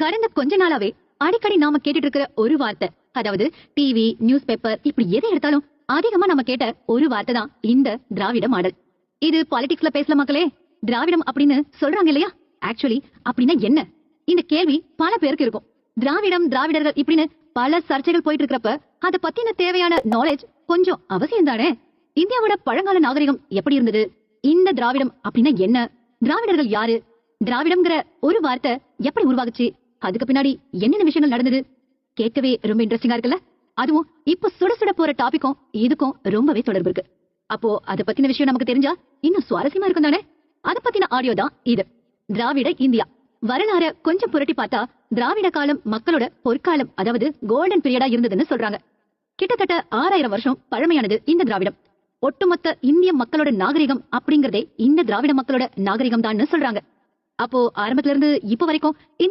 கடந்த கொஞ்ச நாளாவே அடிக்கடி நாம கேட்டுட்டு இருக்கிற ஒரு வார்த்தை, அதாவது டிவி, நியூஸ் பேப்பர், இப்படி எதை எடுத்தாலும் அதிகமா நம்ம கேட்ட ஒரு வார்த்தை தான் இந்த திராவிட மாடல். இது பாலிடிக்ஸ்ல பேசல மக்களே. திராவிடம் அப்படின்னு சொல்றாங்க இல்லையா? ஆக்சுவலி அப்படின்னா என்ன? இந்த கேள்வி பல பேருக்கு இருக்கும். திராவிடம், திராவிடர்கள் இப்படின்னு பல சர்ச்சைகள் போயிட்டு இருக்கிறப்ப அத பத்தின தேவையான நாலேஜ் கொஞ்சம் அவசியம் தானே. இந்தியாவோட பழங்கால நாகரிகம் எப்படி இருந்தது? இந்த திராவிடம் அப்படின்னா என்ன? திராவிடர்கள் யாரு? திராவிடம்ங்கிற ஒரு வார்த்தை எப்படி உருவாகுச்சு? அதுக்கு பின்னாடி என்னென்ன விஷயங்கள் நடந்தது? கேட்கவே ரொம்ப இன்ட்ரெஸ்டிங்கா இருக்குல்ல? அதுவும் இப்ப சுட சுட போற டாபிக்கும் இதுக்கும் ரொம்பவே தொடர்பு இருக்கு. அப்போ அத பத்தின விஷயம் நமக்கு தெரிஞ்சா இன்னும் சுவாரஸ்யமா இருக்கும் தானே. அத பத்தின ஆடியோ தான் இது. திராவிட இந்தியா வரலாற கொஞ்சம் புரட்டி பார்த்தா திராவிட காலம் மக்களோட பொற்காலம், அதாவது கோல்டன் பீரியடா இருந்ததுன்னு சொல்றாங்க. கிட்டத்தட்ட 6000 வருஷம் பழமையானது இந்த திராவிடம். ஒட்டுமொத்த இந்திய மக்களோட நாகரிகம் அப்படிங்கறதே இந்த திராவிட மக்களோட நாகரிகம் தான் சொல்றாங்க. அப்போ ஆரம்பத்துல இருந்து இப்ப வரைக்கும்